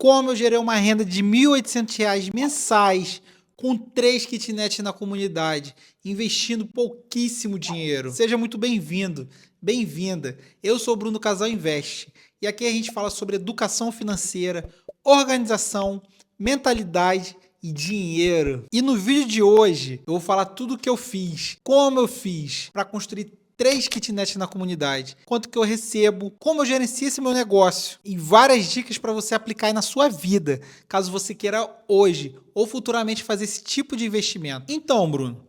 como eu gerei uma renda de R$ 1.800 mensais com 3 kitnets na comunidade, investindo pouquíssimo dinheiro. Seja muito bem-vindo, bem-vinda. Eu sou o Bruno Casal Invest e aqui a gente fala sobre educação financeira, organização, mentalidade e dinheiro. E no vídeo de hoje eu vou falar tudo o que eu fiz, como eu fiz para construir 3 kitnets na comunidade, quanto que eu recebo, como eu gerencio esse meu negócio e várias dicas para você aplicar aí na sua vida, caso você queira hoje ou futuramente fazer esse tipo de investimento. Então, Bruno,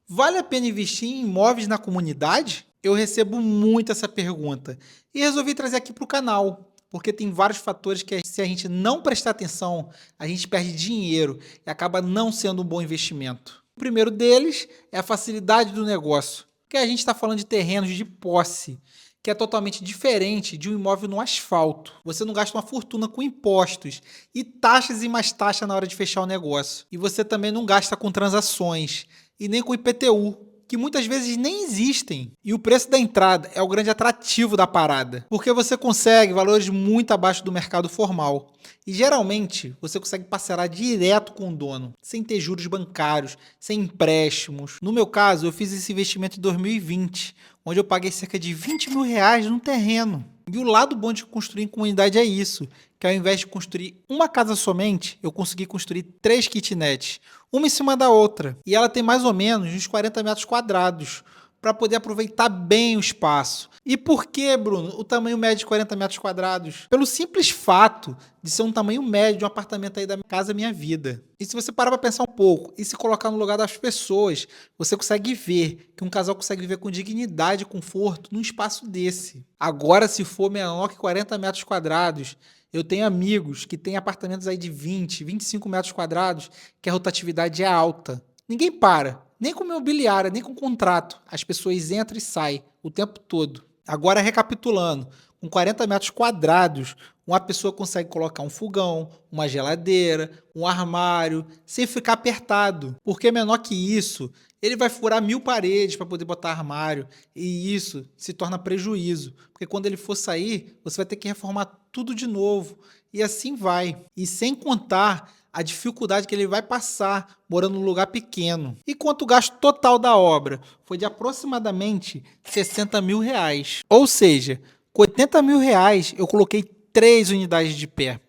vale a pena investir em imóveis na comunidade? Eu recebo muito essa pergunta e resolvi trazer aqui para o canal, porque tem vários fatores que se a gente não prestar atenção, a gente perde dinheiro e acaba não sendo um bom investimento. O primeiro deles é a facilidade do negócio, porque a gente está falando de terrenos de posse, que é totalmente diferente de um imóvel no asfalto. Você não gasta uma fortuna com impostos e taxas e mais taxas na hora de fechar o negócio. E você também não gasta com transações e nem com IPTU, que muitas vezes nem existem. E o preço da entrada é o grande atrativo da parada, porque você consegue valores muito abaixo do mercado formal. E geralmente você consegue parcelar direto com o dono, sem ter juros bancários, sem empréstimos. No meu caso, eu fiz esse investimento em 2020, onde eu paguei cerca de R$ 20 mil num terreno. E o lado bom de construir em comunidade é isso, que ao invés de construir uma casa somente, eu consegui construir 3 kitnets, uma em cima da outra. E ela tem mais ou menos uns 40 metros quadrados, para poder aproveitar bem o espaço. E por que, Bruno, o tamanho médio de 40 metros quadrados? Pelo simples fato de ser um tamanho médio de um apartamento aí da Casa Minha Vida. E se você parar para pensar um pouco e se colocar no lugar das pessoas, você consegue ver que um casal consegue viver com dignidade e conforto num espaço desse. Agora, se for menor que 40 metros quadrados, eu tenho amigos que têm apartamentos aí de 20, 25 metros quadrados, que a rotatividade é alta. Ninguém para. Nem com imobiliária, nem com contrato. As pessoas entram e saem o tempo todo. Agora, recapitulando, com 40 metros quadrados, uma pessoa consegue colocar um fogão, uma geladeira, um armário, sem ficar apertado. Porque menor que isso, ele vai furar 1000 paredes para poder botar armário. E isso se torna prejuízo. Porque quando ele for sair, você vai ter que reformar tudo de novo. E assim vai. E sem contar a dificuldade que ele vai passar morando num lugar pequeno. E quanto o gasto total da obra? Foi de aproximadamente R$ 60 mil. Ou seja, com R$ 80 mil eu coloquei 3 unidades de pé.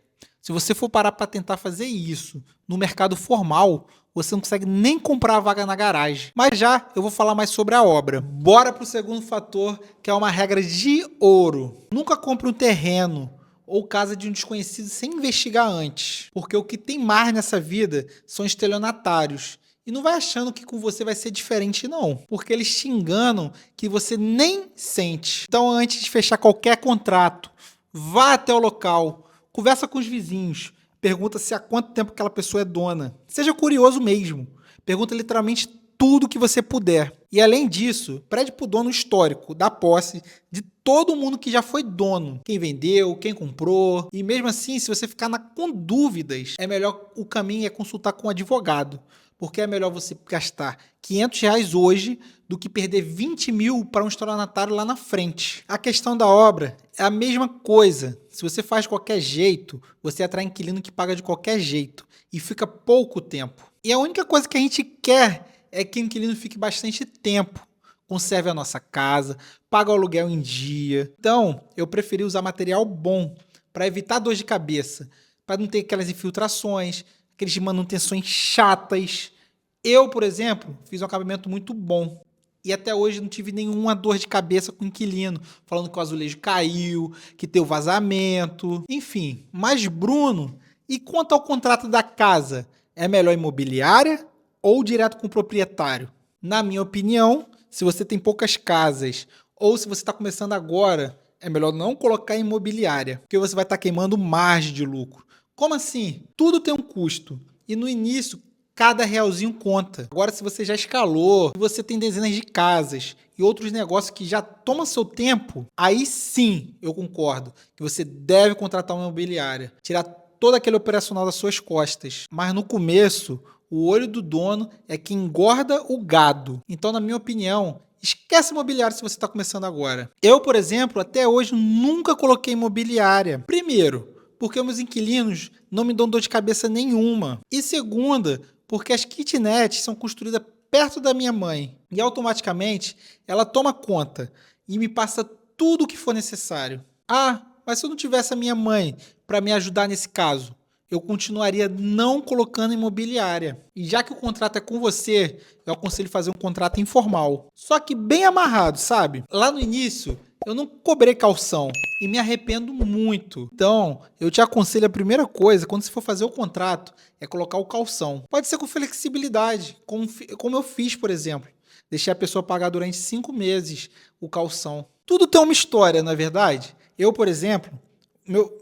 Se você for parar para tentar fazer isso no mercado formal, você não consegue nem comprar a vaga na garagem. Mas já eu vou falar mais sobre a obra. Bora para o segundo fator, que é uma regra de ouro. Nunca compre um terreno ou casa de um desconhecido sem investigar antes. Porque o que tem mais nessa vida são estelionatários. E não vai achando que com você vai ser diferente, não. Porque eles te enganam que você nem sente. Então, antes de fechar qualquer contrato, vá até o local, conversa com os vizinhos, pergunta se há quanto tempo aquela pessoa é dona. Seja curioso mesmo. Pergunta literalmente tudo que você puder. E além disso, pede para o dono histórico da posse de todo mundo que já foi dono. Quem vendeu, quem comprou. E mesmo assim, se você ficar com dúvidas, é melhor o caminho é consultar com um advogado. Porque é melhor você gastar R$ 500 hoje do que perder 20 mil para um estelionatário lá na frente. A questão da obra é a mesma coisa. Se você faz de qualquer jeito, você atrai inquilino que paga de qualquer jeito. E fica pouco tempo. E a única coisa que a gente quer é que o inquilino fique bastante tempo, conserve a nossa casa, pague o aluguel em dia. Então, eu preferi usar material bom para evitar dor de cabeça, para não ter aquelas infiltrações, aquelas manutenções chatas. Eu, por exemplo, fiz um acabamento muito bom e até hoje não tive nenhuma dor de cabeça com o inquilino, falando que o azulejo caiu, que tem o vazamento, enfim. Mas, Bruno, e quanto ao contrato da casa? É melhor imobiliária ou direto com o proprietário? Na minha opinião, se você tem poucas casas ou se você está começando agora, é melhor não colocar em imobiliária, porque você vai estar queimando margem de lucro. Como assim? Tudo tem um custo e no início cada realzinho conta. Agora, se você já escalou, se você tem dezenas de casas e outros negócios que já tomam seu tempo, aí sim eu concordo que você deve contratar uma imobiliária, tirar todo aquele operacional das suas costas. Mas no começo, o olho do dono é que engorda o gado. Então, na minha opinião, esquece imobiliário se você está começando agora. Eu, por exemplo, até hoje nunca coloquei imobiliária. Primeiro, porque meus inquilinos não me dão dor de cabeça nenhuma. E segunda, porque as kitnets são construídas perto da minha mãe e automaticamente ela toma conta e me passa tudo o que for necessário. Ah, mas se eu não tivesse a minha mãe para me ajudar nesse caso, eu continuaria não colocando imobiliária. E já que o contrato é com você, eu aconselho fazer um contrato informal. Só que bem amarrado, sabe? Lá no início, eu não cobrei caução e me arrependo muito. Então, eu te aconselho a primeira coisa, quando você for fazer o contrato, é colocar o caução. Pode ser com flexibilidade, como eu fiz, por exemplo. Deixei a pessoa pagar durante 5 meses o caução. Tudo tem uma história, não é verdade? Eu, por exemplo,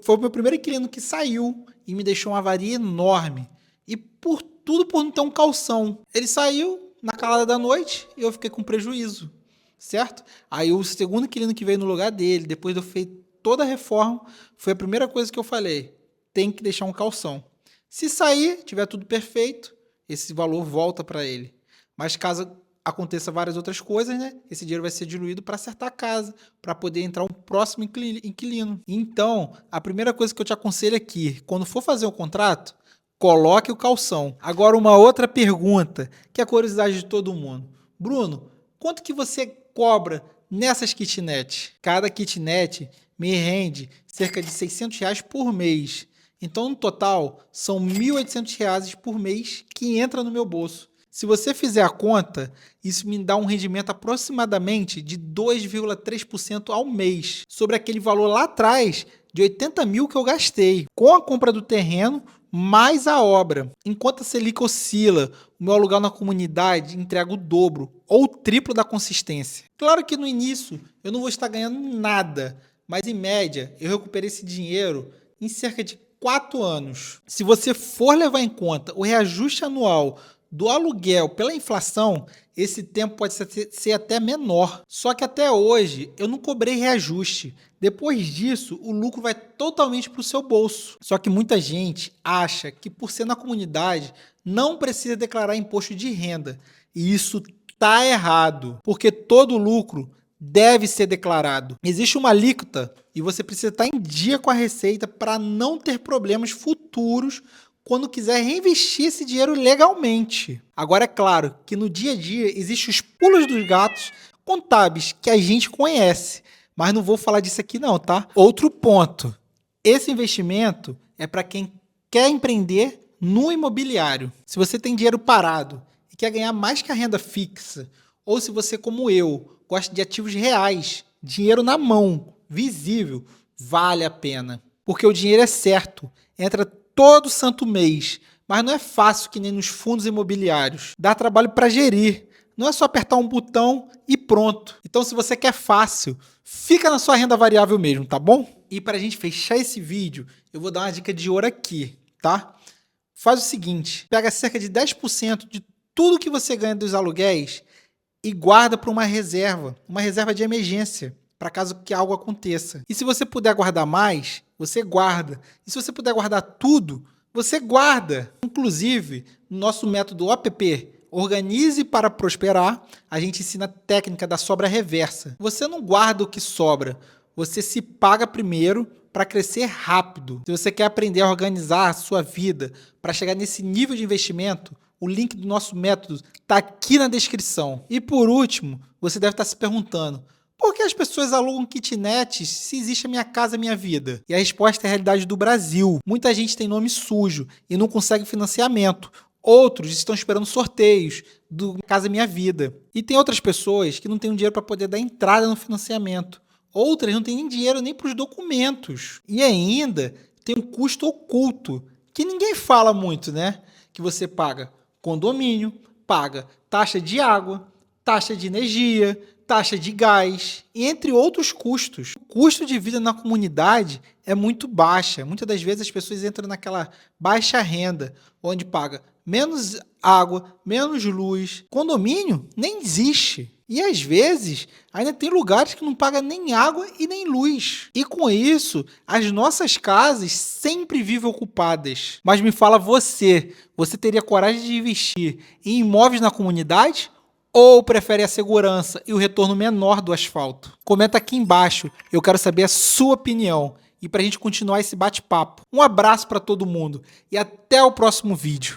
foi o meu primeiro inquilino que saiu e me deixou uma avaria enorme. E por não ter um calção. Ele saiu na calada da noite e eu fiquei com prejuízo, certo? Aí o segundo inquilino que veio no lugar dele, depois de eu feito toda a reforma, foi a primeira coisa que eu falei: tem que deixar um calção. Se sair, tiver tudo perfeito, esse valor volta para ele. Mas caso aconteça várias outras coisas, né? Esse dinheiro vai ser diluído para acertar a casa, para poder entrar um próximo inquilino. Então, a primeira coisa que eu te aconselho aqui, quando for fazer o contrato, coloque o calção. Agora, uma outra pergunta, que é a curiosidade de todo mundo. Bruno, quanto que você cobra nessas kitnets? Cada kitnet me rende cerca de R$600 por mês. Então, no total, são R$1.800 por mês que entra no meu bolso. Se você fizer a conta, isso me dá um rendimento aproximadamente de 2,3% ao mês, sobre aquele valor lá atrás de 80 mil que eu gastei, com a compra do terreno mais a obra. Enquanto a Selic oscila, o meu aluguel na comunidade entrega o dobro ou o triplo da consistência. Claro que no início eu não vou estar ganhando nada, mas em média eu recuperei esse dinheiro em cerca de 4 anos. Se você for levar em conta o reajuste anual do aluguel pela inflação, esse tempo pode ser até menor. Só que até hoje eu não cobrei reajuste. Depois disso, o lucro vai totalmente para o seu bolso. Só que muita gente acha que por ser na comunidade não precisa declarar imposto de renda. E isso está errado, porque todo lucro deve ser declarado. Existe uma alíquota e você precisa estar em dia com a receita para não ter problemas futuros quando quiser reinvestir esse dinheiro legalmente. Agora, é claro que no dia a dia existem os pulos dos gatos contábeis que a gente conhece, mas não vou falar disso aqui não, tá? Outro ponto, esse investimento é para quem quer empreender no imobiliário. Se você tem dinheiro parado e quer ganhar mais que a renda fixa, ou se você, como eu, gosta de ativos reais, dinheiro na mão, visível, vale a pena. Porque o dinheiro é certo, entra todo santo mês, mas não é fácil que nem nos fundos imobiliários. Dá trabalho para gerir, não é só apertar um botão e pronto. Então, se você quer fácil, fica na sua renda variável mesmo, tá bom? E para a gente fechar esse vídeo, eu vou dar uma dica de ouro aqui, tá? Faz o seguinte, pega cerca de 10% de tudo que você ganha dos aluguéis e guarda para uma reserva de emergência, para caso que algo aconteça. E se você puder guardar mais, você guarda. E se você puder guardar tudo, você guarda. Inclusive, no nosso método OPP, Organize para Prosperar, a gente ensina a técnica da sobra reversa. Você não guarda o que sobra, você se paga primeiro para crescer rápido. Se você quer aprender a organizar a sua vida para chegar nesse nível de investimento, o link do nosso método está aqui na descrição. E por último, você deve estar se perguntando: por que as pessoas alugam kitnets se existe a Minha Casa Minha Vida? E a resposta é a realidade do Brasil. Muita gente tem nome sujo e não consegue financiamento. Outros estão esperando sorteios do Minha Casa Minha Vida. E tem outras pessoas que não têm dinheiro para poder dar entrada no financiamento. Outras não têm nem dinheiro nem para os documentos. E ainda tem um custo oculto, que ninguém fala muito, né? Que você paga condomínio, paga taxa de água, taxa de energia, taxa de gás, entre outros custos. O custo de vida na comunidade é muito baixa. Muitas das vezes as pessoas entram naquela baixa renda, onde paga menos água, menos luz. Condomínio nem existe. E às vezes ainda tem lugares que não pagam nem água e nem luz. E com isso, as nossas casas sempre vivem ocupadas. Mas me fala você teria coragem de investir em imóveis na comunidade? Ou prefere a segurança e o retorno menor do asfalto? Comenta aqui embaixo, eu quero saber a sua opinião. e para a gente continuar esse bate-papo. Um abraço para todo mundo e até o próximo vídeo.